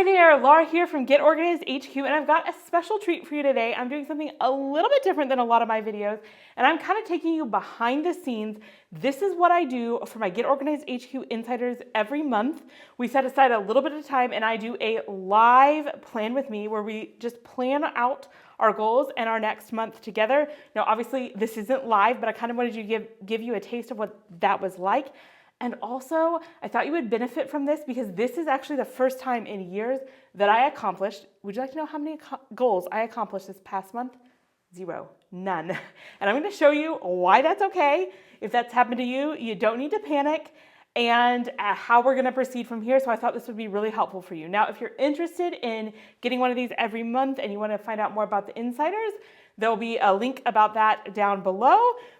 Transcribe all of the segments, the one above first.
there, Laura here from Get Organized HQ, and I've got a special treat for you today. I'm doing something a little bit different than a lot of my videos, and I'm kind of taking you behind the scenes. This is what I do for my Get Organized HQ Insiders every month. We set aside a little bit of time, and I do a live plan with me where we just plan out our goals and our next month together. Now, obviously, this isn't live, but I kind of wanted to give you a taste of what that was like. And also, I thought you would benefit from this because this is actually the first time in years that I accomplished. Would you like to know how many goals I accomplished this past month? 0, none. And I'm going to show you why that's okay. If that's happened to you, you don't need to panic, and how we're going to proceed from here. So I thought this would be really helpful for you. Now, if you're interested in getting one of these every month and you want to find out more about the insiders, there'll be a link about that down below.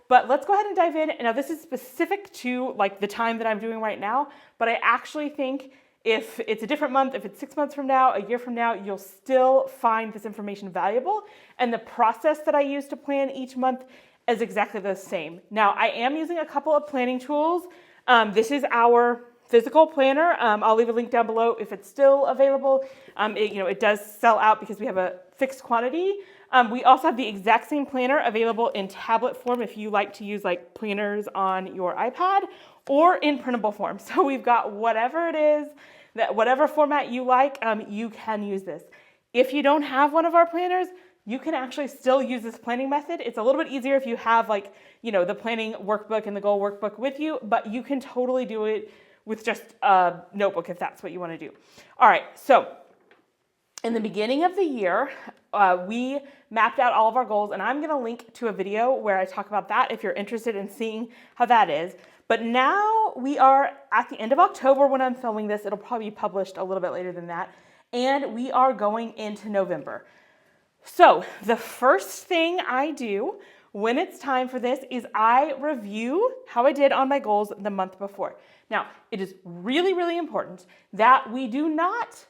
But let's go ahead and dive in. Now, this is specific to like the time that I'm doing right now, but I actually think if it's a different month, if it's 6 months from now, a year from now, you'll still find this information valuable. And the process that I use to plan each month is exactly the same. Now, I am using a couple of planning tools. This is our physical planner. I'll leave a link down below if it's still available. It does sell out because we have a fixed quantity. We also have the exact same planner available in tablet form if you like to use like planners on your iPad, or in printable form. So we've got whatever it is, whatever format you like, you can use this. If you don't have one of our planners, you can actually still use this planning method. It's a little bit easier if you have the planning workbook and the goal workbook with you, but you can totally do it with just a notebook if that's what you want to do. All right, so in the beginning of the year, we mapped out all of our goals, and I'm going to link to a video where I talk about that if you're interested in seeing how that is. But now we are at the end of October when I'm filming this. It'll probably be published a little bit later than that. And we are going into November. So the first thing I do when it's time for this is I review how I did on my goals the month before. Now, it is really, really important that we do not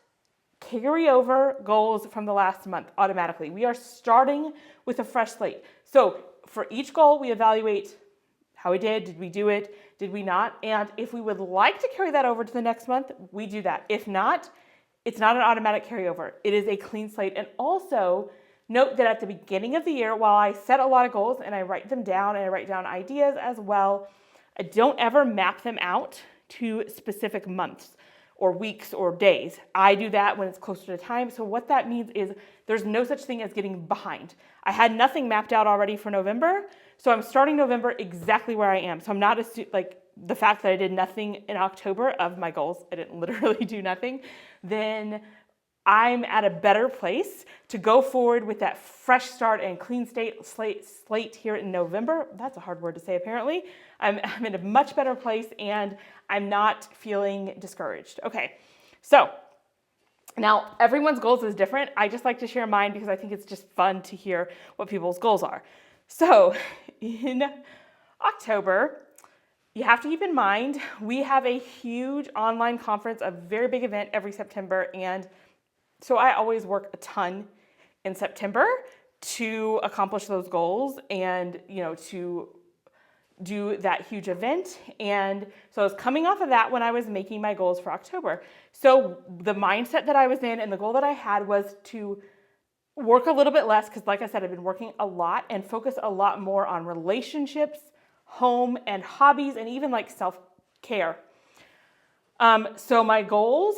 carry over goals from the last month automatically. We are starting with a fresh slate. So for each goal, we evaluate how we did we do it, did we not? And if we would like to carry that over to the next month, we do that. If not, it's not an automatic carryover. It is a clean slate. And also note that at the beginning of the year, while I set a lot of goals and I write them down and I write down ideas as well, I don't ever map them out to specific months or weeks or days. I do that when it's closer to time. So what that means is there's no such thing as getting behind. I had nothing mapped out already for November, so I'm starting November exactly where I am. So I'm not like the fact that I did nothing in October of my goals, I didn't literally do nothing, then I'm at a better place to go forward with that fresh start and clean slate here in November. That's a hard word to say, apparently. I'm in a much better place and I'm not feeling discouraged. Okay, so now everyone's goals is different. I just like to share mine because I think it's just fun to hear what people's goals are. So in October, you have to keep in mind, we have a huge online conference, a very big event every September, and so I always work a ton in September to accomplish those goals and, to do that huge event. And so I was coming off of that when I was making my goals for October. So the mindset that I was in and the goal that I had was to work a little bit less because, like I said, I've been working a lot, and focus a lot more on relationships, home, and hobbies, and even like self-care. So my goals,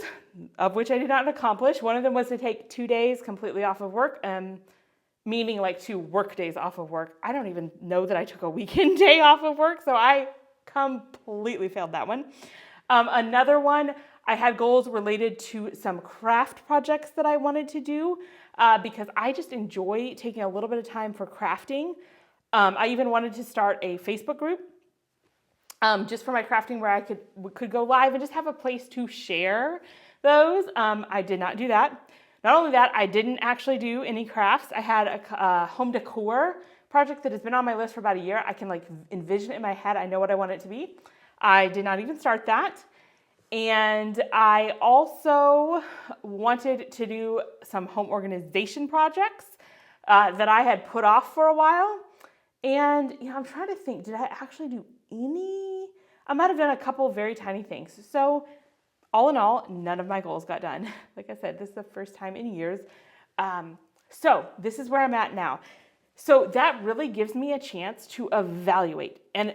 of which I did not accomplish, one of them was to take 2 days completely off of work, meaning like 2 work days off of work. I don't even know that I took a weekend day off of work, so I completely failed that one. Another one, I had goals related to some craft projects that I wanted to do because I just enjoy taking a little bit of time for crafting. I even wanted to start a Facebook group just for my crafting where I could go live and just have a place to share those. I did not do that. Not only that, I didn't actually do any crafts. I had a home decor project that has been on my list for about a year. I can envision it in my head. I know what I want it to be. I did not even start that. And I also wanted to do some home organization projects that I had put off for a while. And I'm trying to think, did I actually do any? I might have done a couple of very tiny things. So All in all, none of my goals got done. Like I said, this is the first time in years. So this is where I'm at now. So that really gives me a chance to evaluate. And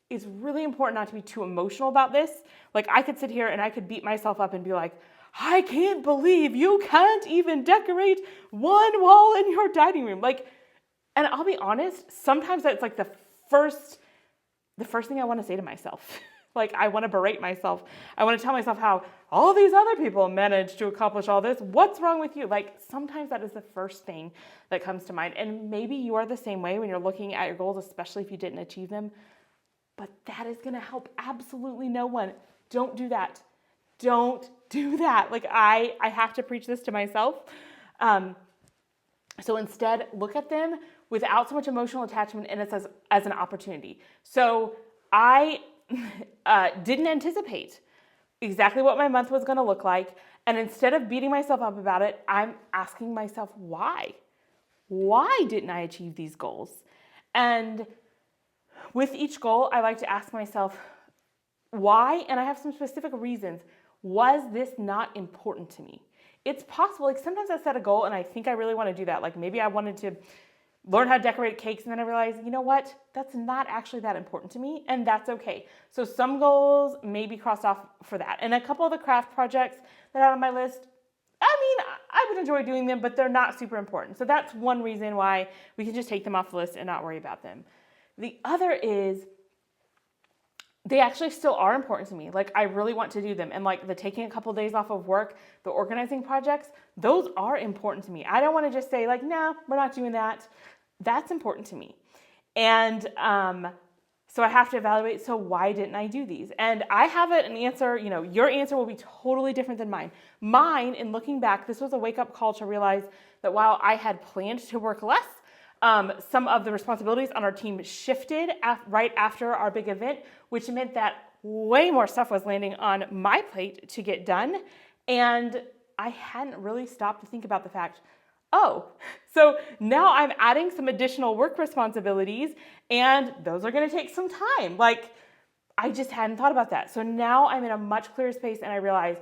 it's really important not to be too emotional about this. Like I could sit here and I could beat myself up and be like, I can't believe you can't even decorate one wall in your dining room. Like, and I'll be honest, sometimes that's like the first thing I want to say to myself. Like I want to berate myself. I want to tell myself how all these other people managed to accomplish all this. What's wrong with you? Like sometimes that is the first thing that comes to mind. And maybe you are the same way when you're looking at your goals, especially if you didn't achieve them. But that is going to help absolutely no one. Don't do that. Don't do that. Like I have to preach this to myself. So instead, look at them without so much emotional attachment and it's as an opportunity. So I didn't anticipate exactly what my month was going to look like. And instead of beating myself up about it, I'm asking myself, why? Why didn't I achieve these goals? And with each goal, I like to ask myself, why? And I have some specific reasons. Was this not important to me? It's possible, like sometimes I set a goal and I think I really want to do that. Like maybe I wanted to learn how to decorate cakes and then I realized, you know what? That's not actually that important to me and that's okay. So some goals may be crossed off for that. And a couple of the craft projects that are on my list, I mean, I would enjoy doing them, but they're not super important. So that's one reason why we can just take them off the list and not worry about them. The other is they actually still are important to me. Like I really want to do them. And like the taking a couple of days off of work, the organizing projects, those are important to me. I don't want to just say like, no, we're not doing that. That's important to me. And so I have to evaluate, so why didn't I do these? And I have an answer, you know, your answer will be totally different than mine. Mine, in looking back, this was a wake-up call to realize that while I had planned to work less, some of the responsibilities on our team shifted right after our big event, which meant that way more stuff was landing on my plate to get done. And I hadn't really stopped to think about the fact, oh, so now I'm adding some additional work responsibilities and those are going to take some time. Like I just hadn't thought about that. So now I'm in a much clearer space and I realize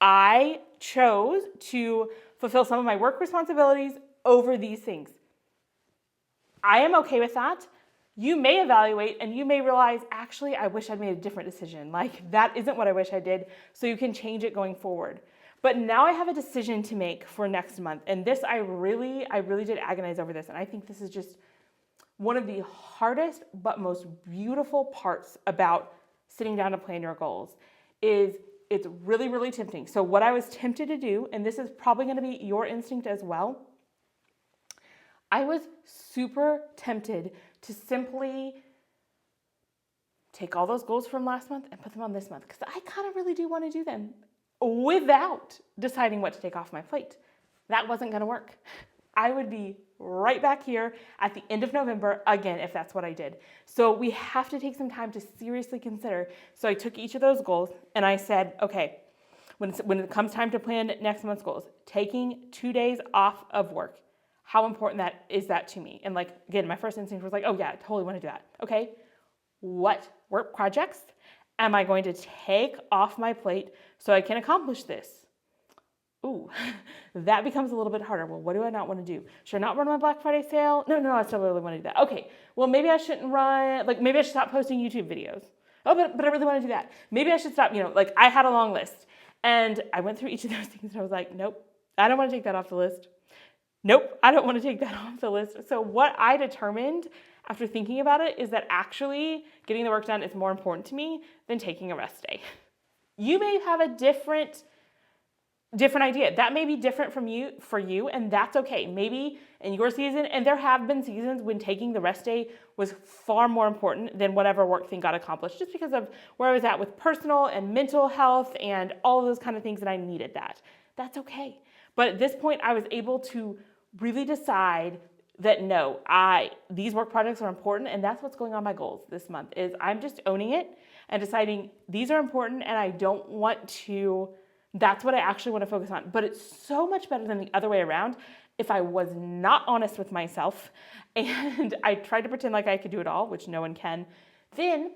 I chose to fulfill some of my work responsibilities over these things. I am okay with that. You may evaluate and you may realize, actually, I wish I'd made a different decision. Like that isn't what I wish I did. So you can change it going forward. But now I have a decision to make for next month. And this, I really did agonize over this. And I think this is just one of the hardest but most beautiful parts about sitting down to plan your goals is it's really, really tempting. So what I was tempted to do, and this is probably going to be your instinct as well, I was super tempted to simply take all those goals from last month and put them on this month because I kind of really do want to do them without deciding what to take off my plate. That wasn't going to work. I would be right back here at the end of November again if that's what I did. So we have to take some time to seriously consider. So I took each of those goals and I said, okay, when it comes time to plan next month's goals, taking 2 days off of work, how important that is that to me? And like, again, my first instinct was like, oh yeah, I totally want to do that. Okay, what work projects am I going to take off my plate so I can accomplish this? Ooh, that becomes a little bit harder. Well, what do I not want to do? Should I not run my Black Friday sale? No, I still really want to do that. Okay, well, maybe I shouldn't run, like maybe I should stop posting YouTube videos. Oh, but I really want to do that. Maybe I should stop, like I had a long list. And I went through each of those things and I was like, nope, I don't want to take that off the list. Nope, I don't want to take that off the list. So what I determined after thinking about it is that actually getting the work done is more important to me than taking a rest day. You may have a different idea. That may be different for you, and that's okay. Maybe in your season, and there have been seasons when taking the rest day was far more important than whatever work thing got accomplished, just because of where I was at with personal and mental health and all of those kind of things that I needed that. That's okay. But at this point, I was able to really decide that no, these work projects are important, and that's what's going on my goals this month is I'm just owning it and deciding these are important and I don't want to, that's what I actually want to focus on. But it's so much better than the other way around if I was not honest with myself and I tried to pretend like I could do it all, which no one can, then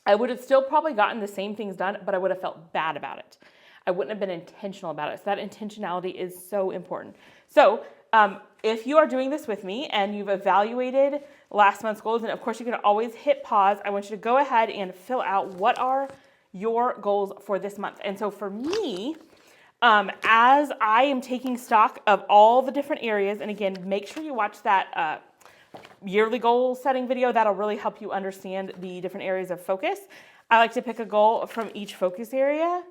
I would have still probably gotten the same things done, but I would have felt bad about it. I wouldn't have been intentional about it. So that intentionality is so important. So if you are doing this with me and you've evaluated last month's goals, and of course you can always hit pause, I want you to go ahead and fill out what are your goals for this month. And so for me, as I am taking stock of all the different areas, and again, make sure you watch that yearly goal setting video. That'll really help you understand the different areas of focus. I like to pick a goal from each focus area,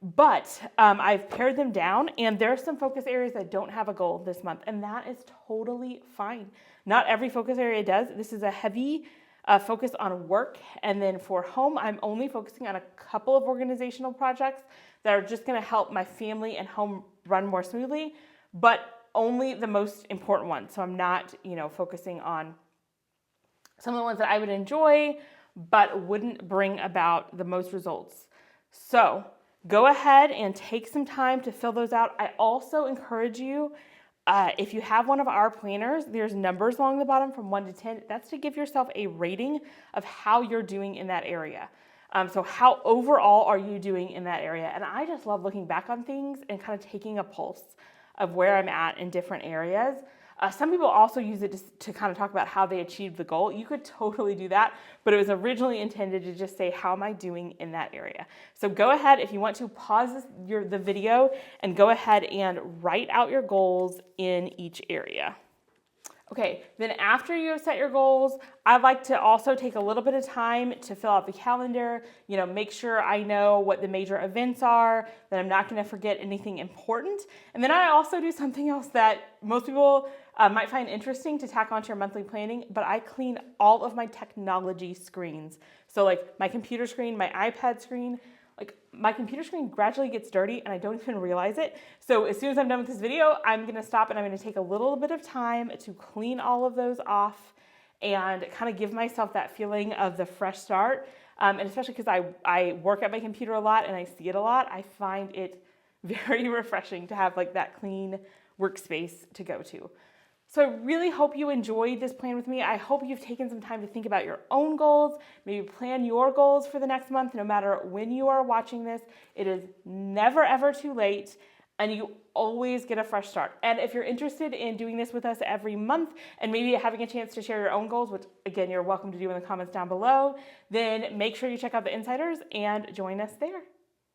but I've pared them down, and there are some focus areas that don't have a goal this month, and that is totally fine. Not every focus area does. This is a heavy focus on work, and then for home, I'm only focusing on a couple of organizational projects that are just going to help my family and home run more smoothly, but only the most important ones. So I'm not, focusing on some of the ones that I would enjoy, but wouldn't bring about the most results. So go ahead and take some time to fill those out. I also encourage you, if you have one of our planners, there's numbers along the bottom from 1 to 10. That's to give yourself a rating of how you're doing in that area. So how overall are you doing in that area? And I just love looking back on things and kind of taking a pulse of where I'm at in different areas. Some people also use it to kind of talk about how they achieved the goal. You could totally do that, but it was originally intended to just say, how am I doing in that area? So go ahead, if you want to pause the video and go ahead and write out your goals in each area. Okay, then after you have set your goals, I'd like to also take a little bit of time to fill out the calendar, make sure I know what the major events are, that I'm not gonna forget anything important. And then I also do something else that most people might find interesting to tack onto your monthly planning, but I clean all of my technology screens. So like my computer screen, my iPad screen, my computer screen gradually gets dirty and I don't even realize it. So as soon as I'm done with this video, I'm gonna stop and I'm gonna take a little bit of time to clean all of those off and kind of give myself that feeling of the fresh start. And especially because I work at my computer a lot and I see it a lot, I find it very refreshing to have that clean workspace to go to. So I really hope you enjoyed this plan with me. I hope you've taken some time to think about your own goals, maybe plan your goals for the next month, no matter when you are watching this. It is never, ever too late, and you always get a fresh start. And if you're interested in doing this with us every month and maybe having a chance to share your own goals, which again, you're welcome to do in the comments down below, then make sure you check out the Insiders and join us there.